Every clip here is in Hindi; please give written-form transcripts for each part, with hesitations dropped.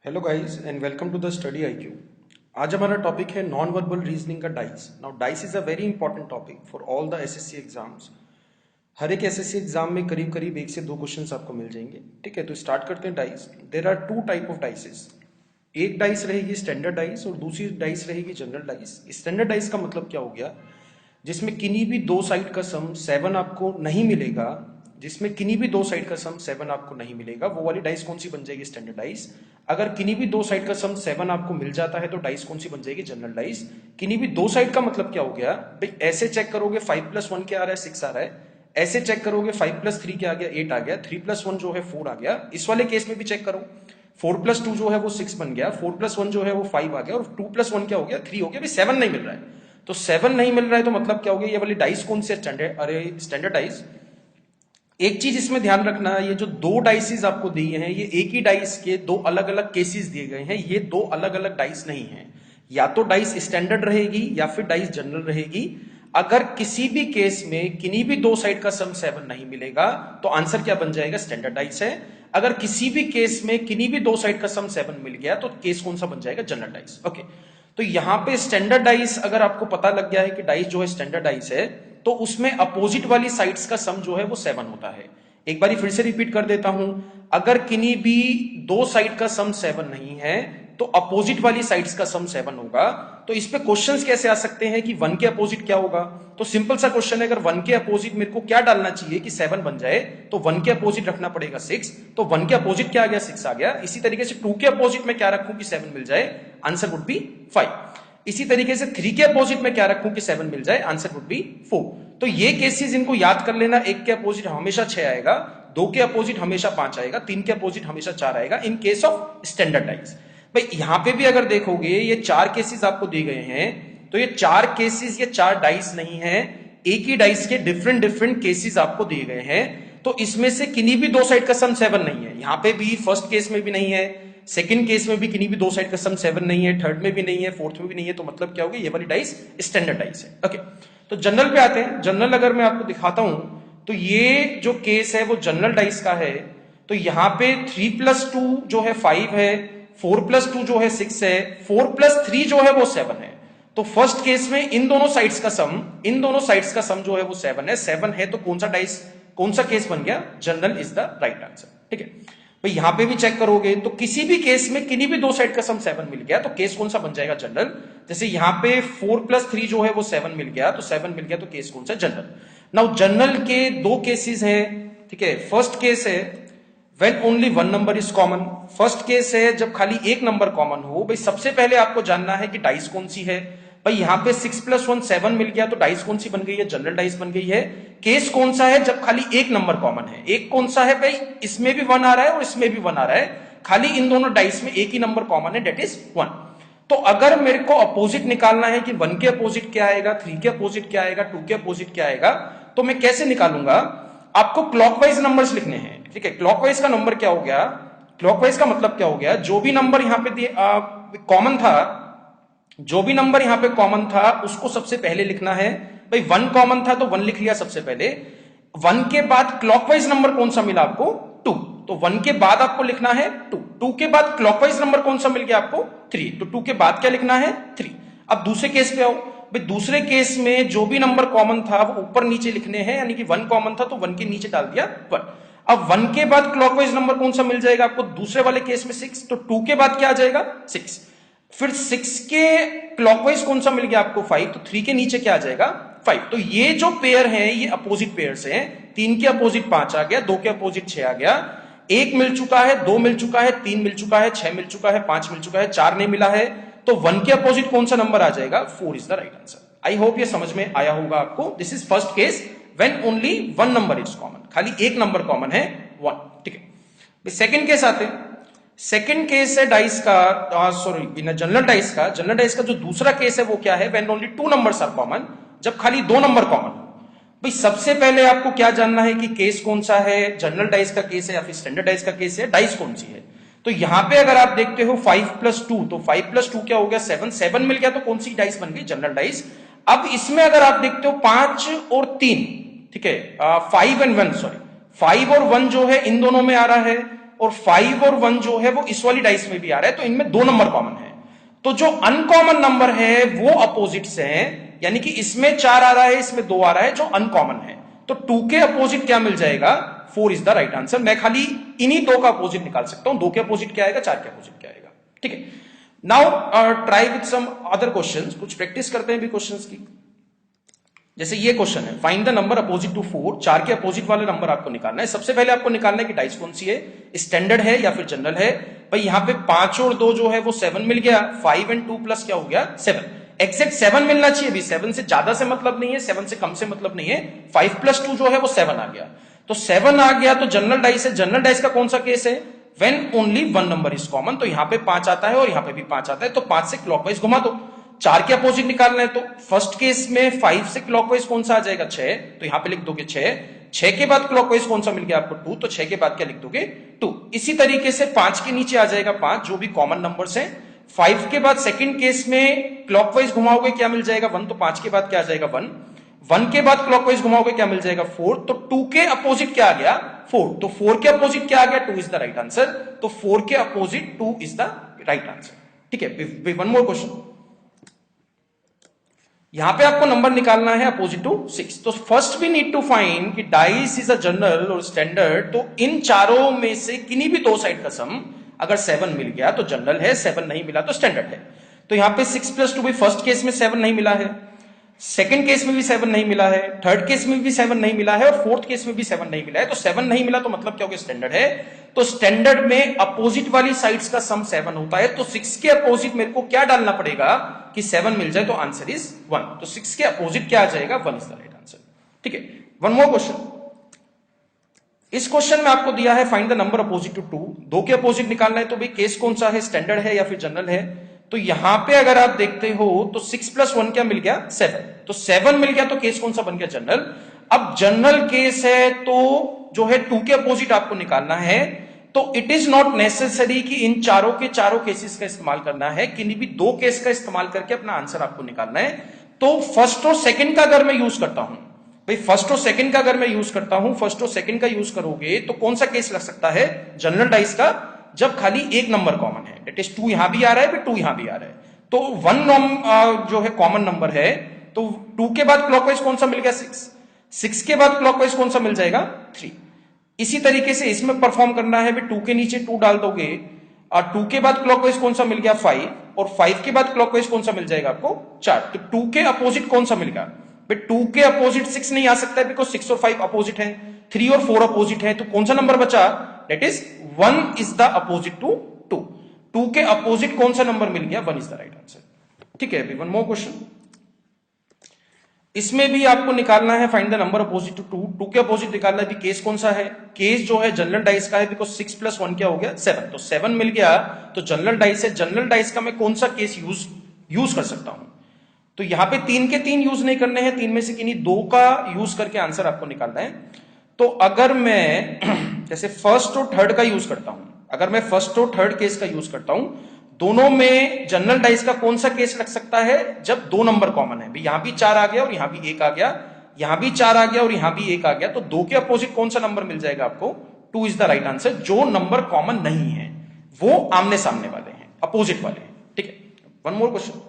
Hello guys and welcome to the study IQ. आज हमारा टॉपिक है नॉन वर्बल रीजनिंग का dice. Now dice is a very important topic for all the SSC exams. हर एक एसएससी एग्जाम में करीब करीब 1 से 2 क्वेश्चंस आपको मिल जाएंगे। ठीक है, तो स्टार्ट करते हैं dice. There are two type of dices. एक डाइस रहेगी स्टैंडर्ड डाइस और दूसरी डाइस रहेगी जनरल डाइस। स्टैंडर्ड डाइस का मतलब क्या हो गया, जिसमें किन्हीं भी दो साइड का सम 7 आपको नहीं मिलेगा। जिसमें किन्हीं भी दो साइड का सम 7 आपको नहीं मिलेगा, वो वाली डाइस कौन सी बन जाएगी, स्टैंडर्ड डाइस। अगर किन्हीं भी दो साइड का सम 7 आपको मिल जाता है तो डाइस कौन सी बन जाएगी, जनरल डाइस। किन्हीं भी दो साइड का मतलब क्या हो गया भाई, ऐसे चेक करोगे 5+1 क्या आ रहा है, 6 आ रहा है। ऐसे चेक करोगे 5+3 क्या आ गया, 8 आ गया। 3+1 जो है 4 आ गया। इस वाले केस में भी चेक करो, 4+2 जो है वो 6 बन गया, 4+1 जो है वो 5 आ गया और 2+1 क्या हो गया, 3 हो गया। भाई 7 नहीं मिल रहा है, तो 7 नहीं मिल रहा है तो मतलब क्या हो गया, ये वाली डाइस कौन सी स्टैंडर्ड, अरे स्टैंडर्ड डाइस। एक चीज इसमें ध्यान रखना, ये जो दो डाइसेस आपको दिए हैं ये एक ही डाइस के दो अलग अलग केसेस दिए गए हैं। ये दो अलग अलग डाइस नहीं है, या तो डाइस स्टैंडर्ड रहेगी या फिर डाइस जनरल रहेगी। अगर किसी भी केस में किन्हीं भी दो साइड का सम 7 नहीं मिलेगा तो आंसर क्या बन जाएगा, स्टैंडर्ड डाइस है। अगर किसी भी केस में किन्हीं भी दो साइड का सम 7 मिल गया तो केस कौन सा बन जाएगा, जनरल डाइस। ओके, तो यहां पे स्टैंडर्ड डाइस अगर आपको पता लग गया है कि डाइस जो है स्टैंडर्ड डाइस है, तो उसमें अपोजिट वाली साइड्स का सम जो है वो 7 होता है। एक बार फिर से रिपीट कर देता हूं, अगर किन्हीं भी दो साइड का सम 7 नहीं है तो अपोजिट वाली साइड्स का सम 7 होगा। तो इस पे क्वेश्चंस कैसे आ सकते हैं कि 1 के अपोजिट क्या होगा। तो सिंपल सा क्वेश्चन है, अगर 1 के अपोजिट मेरे को क्या डालना चाहिए कि 7 बन जाए, तो 1 के अपोजिट रखना पड़ेगा 6। तो 1 के अपोजिट क्या आ गया, 6 आ गया। इसी तरीके से 2 के अपोजिट में क्या रखूं कि 7 मिल जाए, आंसर वुड बी 5। इसी तरीके से 3 के अपोजिट में क्या रखूं कि 7 मिल जाए, आंसर वुड बी 4। तो ये केसेस इनको याद कर लेना, 1 के अपोजिट हमेशा 6 आएगा, 2 के अपोजिट हमेशा 5 आएगा, 3 के अपोजिट हमेशा 4 आएगा in case of standard dice. भाई यहां पे भी अगर देखोगे ये 4 केसेस आपको दिए गए हैं, तो ये 4 केसेस, ये 4 डाइस नहीं है, एक ही डाइस के डिफरेंट डिफरेंट केसेस आपको दिए गए हैं। तो इसमें से किन्हीं भी दो साइड का सम 7 नहीं है, यहां पे भी फर्स्ट केस में भी नहीं है, सेकंड केस में भी किन्हीं भी दो साइड का सम 7 नहीं है, थर्ड में भी नहीं है, फोर्थ में भी नहीं है। तो मतलब क्या होगा, ये वाली डाइस स्टैंडर्ड डाइस है। ओके, तो जनरल पे आते हैं। जनरल अगर मैं आपको दिखाता हूं तो ये जो केस है वो जनरल डाइस का है। तो यहां पे 3+2 जो है 5 है, 4+2 जो है 6 है, 4+3 जो है वो 7 है। तो फर्स्ट केस में इन दोनों साइड्स का सम जो है वो 7 है। 7 है तो कौन सा डाइस, कौन सा केस बन गया, general is the right answer. ठीक है भाई, यहां पे भी चेक करोगे तो किसी भी केस में किन्हीं भी दो साइड का सम 7 मिल गया तो केस कौन सा बन जाएगा, जनरल। जैसे यहां पे 4+3 जो है वो 7 मिल गया, तो 7 मिल गया तो केस कौन सा, जनरल। नाउ जनरल के दो केसेस हैं। ठीक है, फर्स्ट केस है when only one number is common। First case है जब खाली एक नंबर कॉमन हो। भाई सबसे पहले आपको जानना है कि डाइस कौन सी है। भाई यहां पे 6+1 7 मिल गया तो डाइस कौन सी बन गई है, जनरल डाइस बन गई है। केस कौन सा है, जब खाली एक नंबर कॉमन है। एक कौन सा है भाई, इसमें भी 1 आ रहा है और इसमें भी 1 आ रहा है, खाली इन दोनों डाइस में एक ही नंबर कॉमन है, डेट इज 1। तो अगर मेरे को अपोजिट निकालना है कि 1 के अपोजिट क्या आएगा, 3 के अपोजिट क्या आएगा, 2 के अपोजिट क्या आएगा, तो मैं कैसे निकालूंगा, आपको क्लॉकवाइज नंबर्स लिखने हैं। ठीक है, क्लॉकवाइज का नंबर क्या हो गया, क्लॉकवाइज का मतलब क्या हो गया, जो भी नंबर यहां पे कॉमन था, जो भी नंबर यहां पे कॉमन था उसको सबसे पहले लिखना है। भाई 1 कॉमन था तो 1 लिख लिया सबसे पहले। 1 के बाद क्लॉकवाइज नंबर कौन सा मिला आपको, 2, तो 1 के बाद आपको लिखना है 2। 2 के बाद क्लॉकवाइज नंबर कौन सा मिल गया आपको, 3, तो 2 के बाद क्या लिखना है, 3। अब दूसरे केस पे आओ। भाई दूसरे केस में जो भी नंबर कॉमन था वो ऊपर नीचे लिखने हैं, यानी कि 1 कॉमन था तो 1 के नीचे डाल दिया 1। अब 1 के बाद क्लॉकवाइज नंबर कौन सा मिल जाएगा आपको, दूसरे वाले केस में 6, तो 2 के बाद क्या आ जाएगा, 6। फिर 6 के क्लॉकवाइज कौन सा मिल गया आपको, 5, तो 3 के नीचे क्या आ जाएगा, 5। तो ये जो पेयर है ये अपोजिट पेयर्स हैं। 3 के अपोजिट 5 आ गया, 2 के अपोजिट 6 आ गया। 1 मिल चुका है, 2 मिल चुका है, 3 मिल चुका है, 6 मिल चुका है, 5 मिल चुका है, 4 नहीं मिला है। तो 1 के अपोजिट कौन सा नंबर आ जाएगा, 4 is the right answer. I hope ये समझ में आया होगा आपको। This is first case when only one number is common, खाली एक नंबर कॉमन है, 1। ठीक है, सेकंड केस आते हैं। सेकंड केस है डाइस का, सॉरी जनरल डाइस का। जनरल डाइस का जो दूसरा केस है वो क्या है, when only 2 numbers are common, जब खाली 2 नंबर कॉमन हो। भाई सबसे पहले आपको क्या जानना है कि केस कौन सा है, जनरल डाइस का केस है या फिर स्टैंडर्ड डाइस का केस है, डाइस कौन सी है। तो यहां पे अगर आप देखते हो 5+2, तो 5+2 क्या हो गया, 7, 7 मिल गया तो कौन सी डाइस बन गई, जनरल डाइस। अब इसमें अगर आप देखते हो 5 और 3, ठीक है, 5 और 1 जो है इन दोनों में आ रहा है, और 5 और 1 जो है वो इस वाली डाइस में भी आ रहा है, तो इनमें 2 नंबर कॉमन है। तो जो अनकॉमन नंबर है वो अपोजिट्स हैं, यानी कि इसमें 4 आ रहा है, इसमें 2 आ रहा है, जो अनकॉमन है। तो 2 के अपोजिट क्या मिल जाएगा? 4 इज द राइट आंसर। मैं खाली इन्हीं 2 का अपोजिट निकाल सकता हूं। 2 के अपोजिट क्या आएगा, 4 के अपोजिट क्या आएगा। ठीक है, now try with some other questions. कुछ प्रैक्टिस करते हैं भी क्वेश्चंस की। जैसे ये क्वेश्चन है, find the number opposite to 4। 4 के अपोजिट वाले नंबर आपको निकालना है। सबसे पहले आपको निकालना है कि डाइस कौन सी है, स्टैंडर्ड है या फिर जनरल है। भाई यहां पे 5 और 2 जो है वो 7 मिल गया। 5 एंड 2 प्लस क्या हो गया, 7। एग्जैक्ट 7 मिलना चाहिए भी, 7 से ज्यादा से मतलब नहीं है, 7 से कम से मतलब नहीं है। 5 प्लस 2 जो है वो 7 आ गया, तो 7 आ गया तो जनरल डाइस है। जनरल डाइस का कौन सा केस है, when only 1 number is common. तो यहां पे 5 आता है और यहां पे भी 5 आता है, तो 5 से क्लॉकवाइज घुमा दो। 4 के अपोजिट निकालना है, तो फर्स्ट केस में 5 से क्लॉकवाइज कौन सा आ जाएगा, 6। तो यहां पे लिख दोगे 6। 6 के बाद क्लॉकवाइज कौन सा मिल गया आपको, 2। तो 6 के बाद क्या लिख दोगे, 2। इसी तरीके से 5 के नीचे आ जाएगा 5, जो भी कॉमन नंबर्स हैं। 5 के बाद सेकंड केस में क्लॉकवाइज घुमाओगे क्या मिल जाएगा, 1। तो 5 के बाद क्या आ जाएगा, 1। 1 के बाद क्लॉकवाइज घुमाओगे क्या मिल जाएगा, 4। तो 2 के अपोजिट क्या आ गया, 4। तो 4 के अपोजिट क्या आ गया, 2 इज द राइट आंसर। तो 4 के opposite 2 is the right answer. ठीक है, वन मोर क्वेश्चन। यहां पे आपको नंबर निकालना है अपोजिट टू 6। तो first we need to find कि डाइस इज अ जनरल और स्टैंडर्ड। तो इन चारों में से किन्हीं भी 2 साइड का सम अगर 7 मिल गया तो जनरल है, 7 नहीं मिला तो स्टैंडर्ड है। तो यहां पे 6 प्लस 2 भी फर्स्ट केस में 7 नहीं मिला है, सेकंड केस में भी 7 नहीं मिला है, थर्ड केस में भी 7 नहीं मिला है और फोर्थ केस में भी 7 नहीं मिला है। तो 7 नहीं मिला तो मतलब क्या हो गया, स्टैंडर्ड है। तो स्टैंडर्ड में अपोजिट वाली साइड्स का सम 7 होता है। तो 6 के अपोजिट मेरे को क्या डालना पड़ेगा कि 7 मिल जाए, तो आंसर इज 1। तो 6 के अपोजिट क्या आ जाएगा, 1 इज द राइट आंसर। ठीक है, वन मोर क्वेश्चन। इस क्वेश्चन में आपको दिया है find the number opposite to 2। 2 के अपोजिट निकालना है, तो भाई केस कौन सा है, स्टैंडर्ड है या फिर जनरल है। तो यहां पे अगर आप देखते हो तो 6 प्लस 1 क्या मिल गया, 7। तो 7 मिल गया तो केस कौन सा बन गया, जनरल। अब जनरल केस है तो जो है 2 के अपोजिट आपको निकालना है। तो इट इज नॉट नेसेसरी कि इन चारों के चारों केसेस का इस्तेमाल करना है, किन्हीं भी 2 केस का इस्तेमाल करके अपना आंसर आपको निकालना है। तो फर्स्ट और सेकंड का अगर मैं यूज करता हूं, भाई फर्स्ट और सेकंड का अगर मैं यूज करता हूं, फर्स्ट और सेकंड का यूज करोगे तो कौन सा केस लग सकता है, जनरल डाइस का, जब खाली एक नंबर कॉमन है। डेट इज 2 यहां भी आ रहा है, 2 यहां भी आ रहा है। तो 1 जो है कॉमन नंबर है। तो 2 के बाद क्लॉकवाइज कौन सा मिल गया, 6। 6 के बाद क्लॉकवाइज कौन सा मिल जाएगा, 3। इसी तरीके से इसमें परफॉर्म करना है, 2 के नीचे 2 डाल दोगे और 2 के बाद क्लॉकवाइज कौन सा मिल गया, 5। और 5 के बाद क्लॉकवाइज कौन सा मिल जाएगा आपको, 4। तो 2 के अपोजिट कौन सा मिल गया, 2 के अपोजिट 6 नहीं आ सकता है, बिकॉज 6 और 5 अपोजिट है, 3 और 4 अपोजिट है। तो कौन सा नंबर बचा, that is 1 is the opposite to 2। 2 के अपोजिट कौन सा नंबर मिल गया, 1 इज द राइट आंसर। ठीक है, वन मोर क्वेश्चन। इसमें भी आपको निकालना है find the number opposite to 2। 2 के अपोजिट निकालना है, भी केस कौन सा है, केस जो है जनरल डाइस का है, बिकॉज 6 प्लस 1 क्या हो गया, 7। तो 7 मिल गया तो जनरल डाइस है। जनरल डाइस का मैं कौन सा केस यूज कर सकता हूं, तो यहां पे 3 के 3 यूज नहीं करने हैं, 3 में से किन्हीं 2 का यूज करके आंसर आपको निकालना है। तो अगर मैं जैसे फर्स्ट और थर्ड का यूज करता हूं, अगर मैं फर्स्ट और थर्ड केस का यूज करता हूं, दोनों में जनरल डाइस का कौन सा केस लग सकता है, जब 2 नंबर कॉमन है। यहां भी 4 आ गया और यहां भी 1 आ गया, यहां भी 4 आ गया और यहां भी 1 आ गया। तो 2 के अपोजिट कौन सा नंबर मिल जाएगा आपको, 2 इज द राइट आंसर। जो नंबर कॉमन नहीं है वो आमने सामने वाले हैं, अपोजिट वाले हैं। ठीक है, वन मोर क्वेश्चन।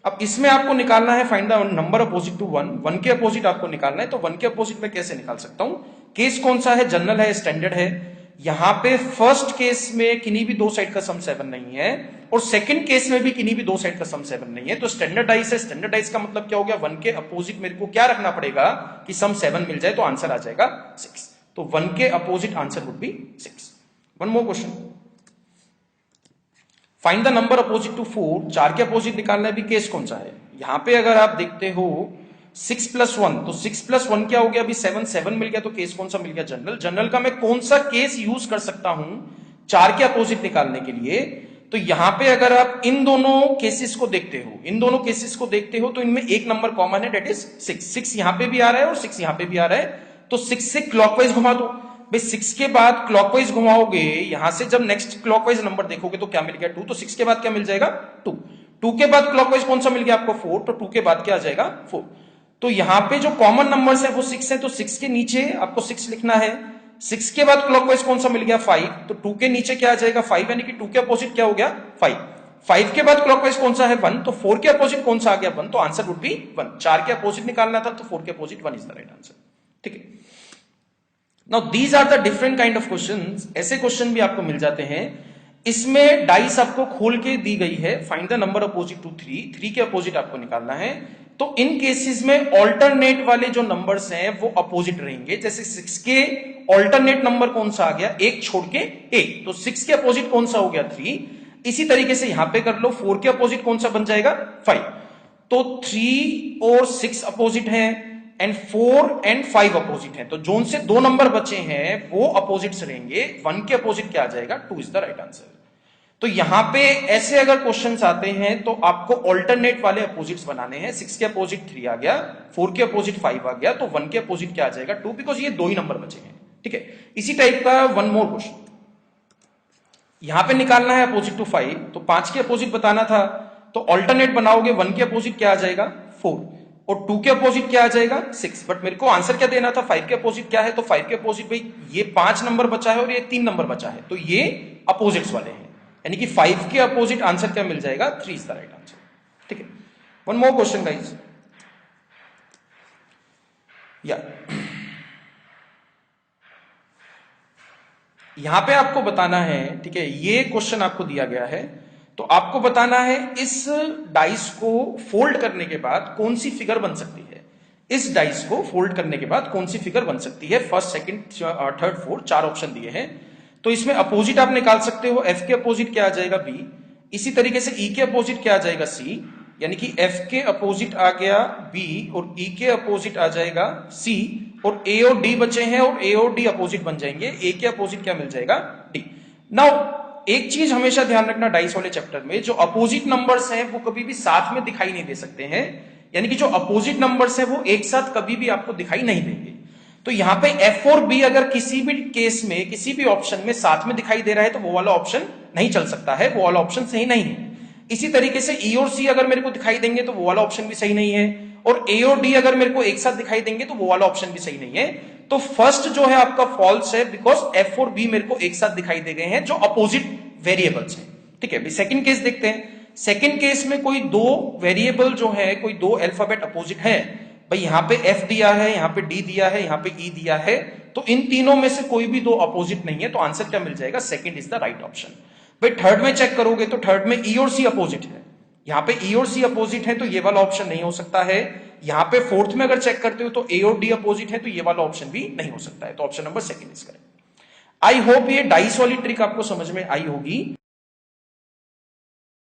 अब इसमें आपको निकालना है find the number opposite to 1। 1 के अपोजिट आपको निकालना है। तो 1 के अपोजिट में कैसे निकाल सकता हूं, केस कौन सा है, जनरल है, स्टैंडर्ड है। यहां पे फर्स्ट केस में किन्हीं भी 2 साइड का सम 7 नहीं है और सेकंड केस में भी किन्हीं भी 2 साइड का सम 7 नहीं है। तो स्टैंडर्डाइज है। स्टैंडर्डाइज का मतलब क्या हो गया, 1 के अपोजिट मेरे को क्या रखना पड़ेगा कि सम 7 मिल जाए, तो आंसर आ जाएगा 6। तो 1 के opposite answer would be 6। One more question. Find the number opposite to 4। 4 के अपोजिट निकालना है, भी केस कौन सा है। यहां पे अगर आप देखते हो 6 प्लस 1, तो 6 प्लस 1 क्या हो गया, अभी 7 मिल गया। तो केस कौन सा मिल गया, जनरल। जनरल का मैं कौन सा केस यूज कर सकता हूं 4 के अपोजिट निकालने के लिए। तो यहां पे अगर आप इन दोनों केसेस को देखते हो, इन दोनों केसेस को देखते हो, तो इनमें एक नंबर कॉमन है, डेट इज 6। 6 यहां पे भी आ रहा है और 6 यहां पे भी आ रहा है। तो 6 से क्लॉकवाइज घुमा दो। भाई 6 के बाद क्लॉकवाइज घुमाओगे, यहां से जब नेक्स्ट क्लॉकवाइज नंबर देखोगे तो क्या मिल गया, 2। तो 6 के बाद क्या मिल जाएगा, 2। 2 के बाद क्लॉकवाइज कौन सा मिल गया आपको, 4। तो 2 के बाद क्या आ जाएगा, 4। तो यहां पे जो कॉमन नंबर्स है वो 6 है। तो 6 के नीचे आपको 6 लिखना है। 6 के बाद क्लॉकवाइज कौन सा मिल गया 5, तो 2 के नीचे क्या आ जाएगा 5, यानी कि 2 के अपोजिट क्या हो गया 5। 5 के बाद क्लॉकवाइज कौन सा है 1, तो 4 के अपोजिट कौन सा आ गया 1, तो आंसर वुड बी 1। 4 के अपोजिट निकालना था तो 4 के opposite 1 is the right answer. ठीक है, now these are the different kind of questions. ऐसे क्वेश्चन भी आपको मिल जाते हैं। इसमें डाइस आपको खोल के दी गई है, find the number opposite to 3, 3 के अपोजिट आपको निकालना है। तो इन केसेस में ऑल्टरनेट वाले जो नंबर्स हैं वो अपोजिट रहेंगे। जैसे 6 के ऑल्टरनेट नंबर कौन सा आ गया, एक छोड़ के एक, तो 6 के अपोजिट कौन सा हो गया 3। इसी तरीके से यहां पे कर लो, 4 के अपोजिट कौन सा बन जाएगा 5। तो 3 और 6 अपोजिट है एंड 4 एंड 5 अपोजिट है। तो जोन से 2 नंबर बचे हैं वो अपोजिट्स रहेंगे। 1 के अपोजिट क्या आ जाएगा 2 इज द राइट आंसर। तो यहां पे ऐसे अगर क्वेश्चंस आते हैं तो आपको ऑल्टरनेट वाले अपोजिट्स बनाने हैं। 6 के अपोजिट 3 आ गया, 4 के अपोजिट 5 आ गया, तो 1 के अपोजिट क्या आ जाएगा 2, बिकॉज ये 2 ही नंबर बचे हैं। ठीक है, इसी टाइप का वन मोर क्वेश्चन यहां पे निकालना है अपोजिट टू 5, तो 5 के अपोजिट बताना था, तो ऑल्टरनेट बनाओगे 1 के अपोजिट क्या आ जाएगा 4 और 2 के अपोजिट क्या आ जाएगा 6। बट मेरे को आंसर क्या देना था 5 के अपोजिट क्या है, तो 5 के अपोजिट भाई ये 5 नंबर बचा है और ये 3 नंबर बचा है, तो ये अपोजिट्स वाले हैं, यानी कि 5 के अपोजिट आंसर क्या मिल जाएगा 3 इज द राइट आंसर। ठीक है, वन मोर क्वेश्चन गाइस, या यहां पे आपको बताना है। ठीक है, ये क्वेश्चन आपको दिया गया है, तो आपको बताना है इस डाइस को फोल्ड करने के बाद कौन सी फिगर बन सकती है। इस डाइस को फोल्ड करने के बाद कौन सी फिगर बन सकती है। First, second, third, fourth, 4 option दिए हैं। तो इसमें अपोजिट आप निकाल सकते हो। एफ के अपोजिट क्या आ जाएगा बी, इसी तरीके से ई के अपोजिट क्या आ जाएगा सी, यानी कि एफ के अपोजिट आ गया बी और ई के अपोजिट आ जाएगा सी, और ए और डी बचे हैं और ए और डी अपोजिट बन जाएंगे। ए के अपोजिट क्या मिल जाएगा डी। नाउ एक चीज हमेशा ध्यान रखना डाइस वाले चैप्टर में, जो अपोजिट नंबर्स हैं वो कभी भी साथ में दिखाई नहीं दे सकते हैं, यानी कि जो अपोजिट नंबर्स हैं वो एक साथ कभी भी आपको दिखाई नहीं देंगे। तो यहां पे एफ और बी अगर किसी भी केस में किसी भी ऑप्शन में साथ में दिखाई दे रहा है तो वो वाला ऑप्शन नहीं चल सकता है, वो वाला ऑप्शन सही नहीं है। इसी तरीके से ई और सी अगर मेरे को दिखाई देंगे तो वो वाला ऑप्शन भी सही नहीं है, और ए और डी अगर मेरे को एक साथ दिखाई देंगे तो वो वाला ऑप्शन भी सही नहीं है। तो फर्स्ट जो है आपका फॉल्स है, बिकॉज एफ और बी मेरे को एक साथ दिखाई दे गए हैं जो अपोजिट वेरिएबल्स हैं। ठीक है, सेकंड केस देखते हैं। सेकंड केस में कोई 2 वेरिएबल जो है, कोई 2 अल्फाबेट अपोजिट है। भाई यहां पे एफ दिया है, यहां पे डी दिया है, यहां पे ई दिया है, तो इन तीनों में से कोई भी 2 अपोजिट नहीं है, तो आंसर क्या मिल जाएगा second is the right option. भाई थर्ड में चेक करोगे तो थर्ड में ई और सी अपोजिट है, यहां पे ई और सी अपोजिट है तो ये वाला ऑप्शन नहीं हो सकता है। यहां पे फोर्थ में अगर चेक करते हो तो ए और डी अपोजिट है, तो ये वाला ऑप्शन भी नहीं हो सकता है, तो option number second is correct. I hope ये डाइस वाली ट्रिक आपको समझ में आई होगी।